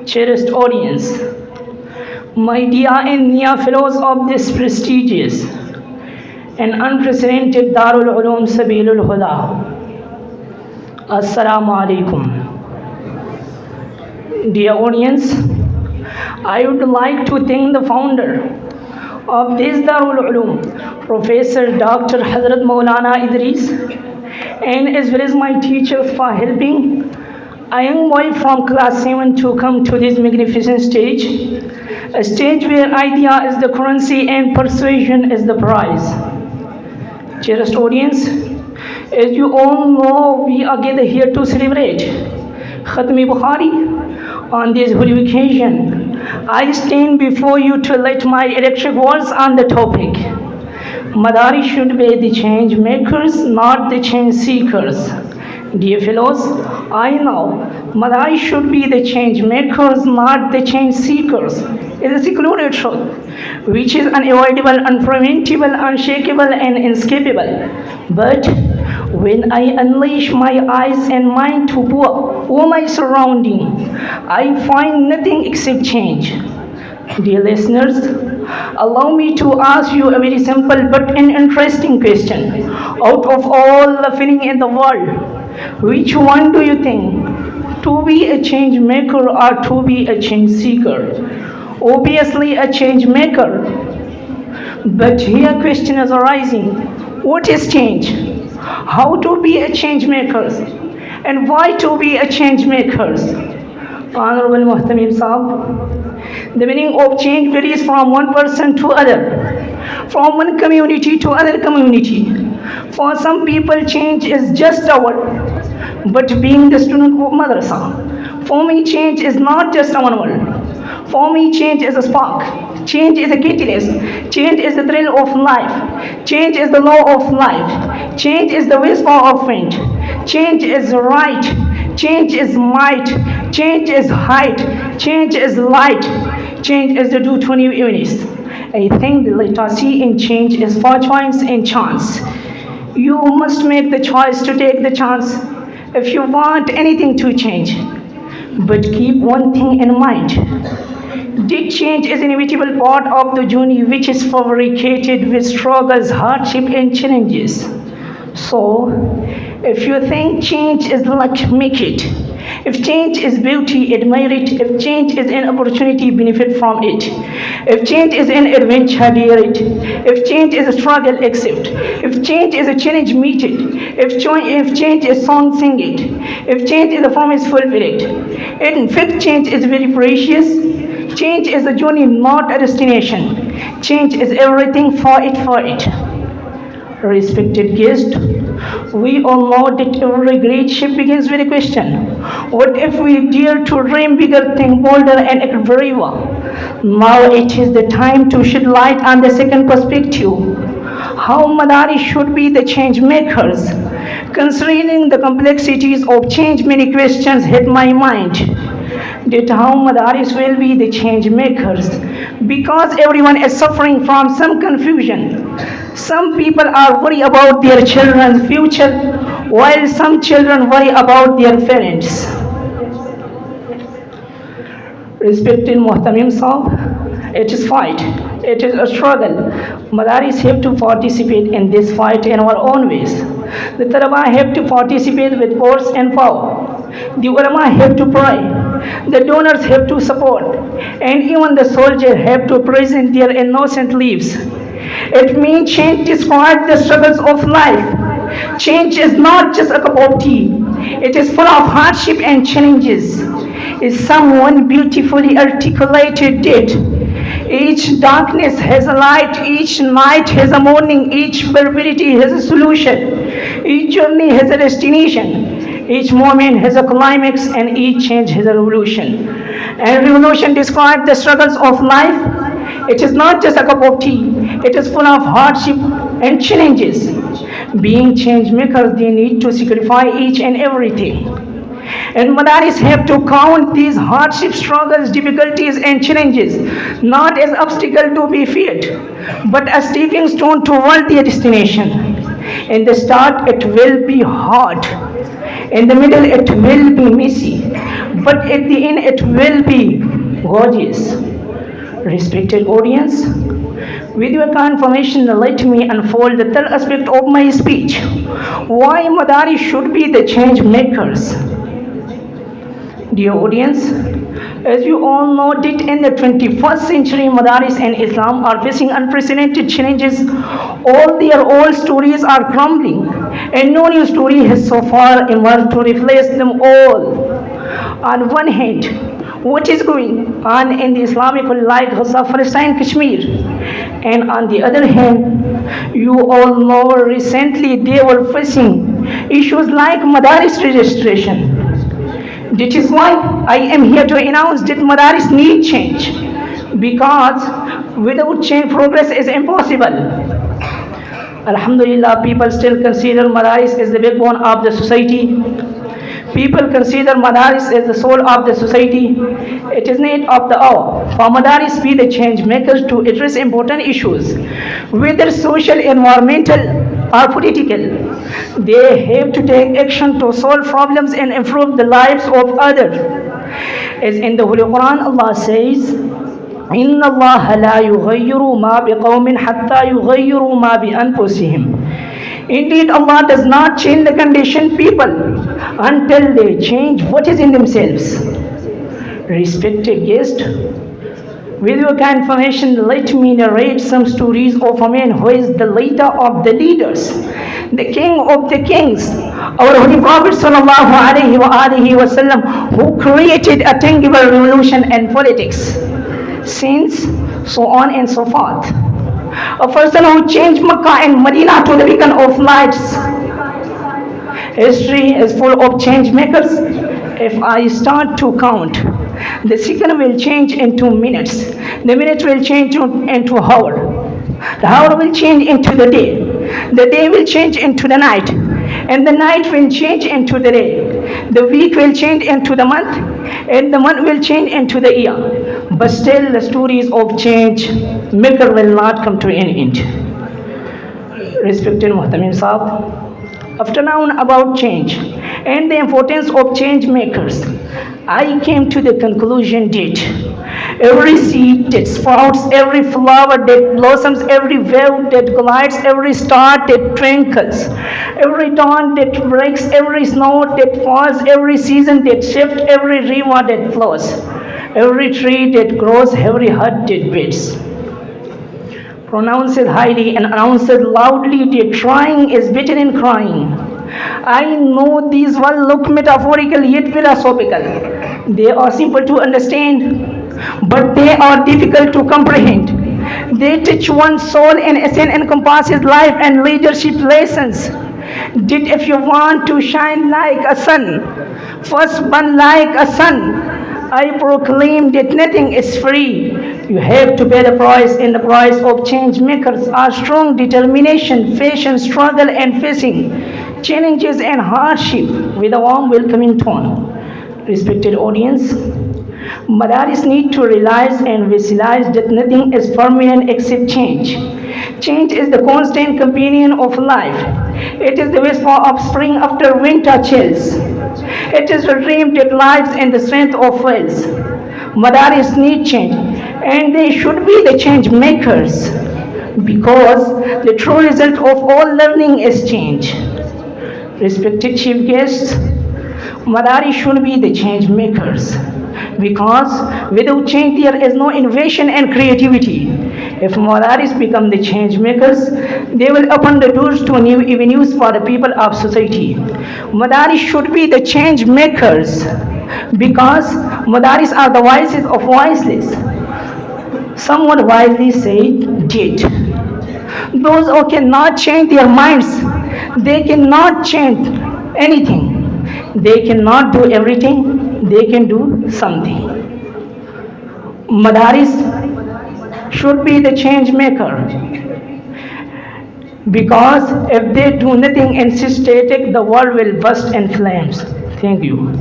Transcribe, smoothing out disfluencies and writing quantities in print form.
cherished audience, my dear and near fellows of this prestigious and unprecedented Darul Uloom Sabilul Huda, Assalamu alaikum. Dear audience, I would like to thank the founder of this Darul Uloom, Professor Dr. Hazrat Maulana Idris, and as well as my teachers for helping a young boy from class 7 to come to this magnificent stage, a stage where idea is the currency and persuasion is the prize. Cherished audience, as you all know, we are gathered here to celebrate Khatmi Bukhari. On this holy occasion, I stand before you to let my electric words on the topic. Madaris should be the change makers, not the change seekers. Dear fellows, I know Madaris should be the change makers, not the change seekers. It is a secluded truth, which is unavoidable, unpreventable, unshakable, and inescapable. But when I unleash my eyes and mind to all my surrounding, I find nothing except change. Dear listeners, allow me to ask you a very simple but an interesting question. Out of all the feeling in the world, which one do you think? To be a change maker or to be a change seeker? Obviously a change maker. But here question is arising. What is change? How to be a change maker? And why to be a change makers? Honorable Muhtamim Saab, the meaning of change varies from one person to other, from one community to other community. For some people, change is just a word, but being the student of Madrasa, for me, change is not just a one word. For me, change is a spark. Change is a catalyst. Change is the thrill of life. Change is the law of life. Change is the whisper of wind. Change is right. Change is might. Change is height. Change is light. Change is the due to new units. I think the literacy in change is for choice and chance. You must make the choice to take the chance if you want anything to change. But keep one thing in mind. Did change is an inevitable part of the journey which is fabricated with struggles, hardship, and challenges. So, if you think change is luck, make it. If change is beauty, admire it. If change is an opportunity, benefit from it. If change is an adventure, dare it. If change is a struggle, accept. If change is a challenge, meet it. If change is song, sing it. If change is a promise, fulfill it. In fact, change is very precious. Change is a journey, not a destination. Change is everything for it. Respected guest, we all know that every great ship begins with a question. What if we dare to dream bigger, think bolder, and act braver? Now it is the time to shed light on the second perspective. How Madaris should be the change makers. Considering the complexities of change, many questions hit my mind. That how Madaris will be the change makers, because everyone is suffering from some confusion. Some people are worried about their children's future, while some children worry about their parents. Respected Muhtamim Saab, it is fight, it is a struggle. Madaris have to participate in this fight in our own ways. The Talaba have to participate with words and power. The ulama have to pray. The donors have to support. And even the soldiers have to present their innocent lives. It means change describes the struggles of life. Change is not just a cup of tea. It is full of hardship and challenges. Is someone beautifully articulated it. Each darkness has a light, each night has a morning, each barbarity has a solution, each journey has a destination, each moment has a climax, and each change has a revolution. And revolution describes the struggles of life. It is not just a cup of tea, it is full of hardship and challenges. Being change makers, they need to sacrifice each and everything. And Madaris have to count these hardships, struggles, difficulties, and challenges not as obstacles to be feared, but as stepping stone toward their destination. In the start, it will be hard. In the middle, it will be messy. but at the end it will be gorgeous. Respected audience, with your confirmation, let me unfold the third aspect of my speech. Why Madaris should be the change makers. Dear audience, as you all know that in the 21st century, Madaris and Islam are facing unprecedented challenges. All their old stories are crumbling, and no new story has so far emerged to replace them all. On one hand, what is going on in the Islamic world like Gaza, Palestine, Kashmir? And on the other hand, you all know recently they were facing issues like Madaris registration. That is why I am here to announce that Madaris need change, because without change progress is impossible. Alhamdulillah, people still consider Madaris as the backbone of the society. People consider Madaris as the soul of the society. It is need of the hour for Madaris be the change makers to address important issues, whether social, environmental, or political. They have to take action to solve problems and improve the lives of others. As in the Holy Quran, Allah says, إن الله لا يغير ما بقوم حتى يغيروا ما بأنفسهم. Indeed, Allah does not change the condition people until they change what is in themselves. Respected guest, with your confirmation, let me narrate some stories of a man who is the leader of the leaders, the king of the kings, our Holy Prophet sallallahu alaihi wasallam, who created a tangible revolution in politics, since so on and so forth. A person who changed Mecca and Medina to the beacon of lights. History is full of change makers. If I start to count, the second will change into minutes, the minute will change into hour, the hour will change into the day will change into the night, and the night will change into the day, the week will change into the month, and the month will change into the year. But still the stories of change maker will not come to an end. Respected Muhtamin Saab, after knowing about change and the importance of change makers, I came to the conclusion that every seed that sprouts, every flower that blossoms, every wave that glides, every star that twinkles, every dawn that breaks, every snow that falls, every season that shifts, every river that flows, every tree that grows, every heart that beats. Pronounce it highly and announce it loudly that trying is better than crying. I know these words look metaphorical yet philosophical. They are simple to understand, but they are difficult to comprehend. They touch one's soul and essence, encompasses life and leadership lessons. That if you want to shine like a sun, first burn like a sun. I proclaim that nothing is free. You have to pay the price, and the price of change makers are strong determination, patience, struggle, and facing challenges and hardship with a warm welcoming tone. Respected audience, Madaris need to realize and visualize that nothing is permanent except change. Change is the constant companion of life. It is the whisper of spring after winter chills. It is the dream that lives in the strength of wills. Madaris need change, and they should be the change makers, because the true result of all learning is change. Respected chief guests, Madaris should be the change makers, because without change there is no innovation and creativity. If Madaris become the change makers, they will open the doors to new avenues for the people of society. Madaris should be the change makers, because Madaris are the voices of voiceless. Someone wisely said, did. Those who cannot change their minds, they cannot change anything. They cannot do everything, they can do something. Madaris should be the change maker, because if they do nothing and stay static, the world will burst in flames. Thank you.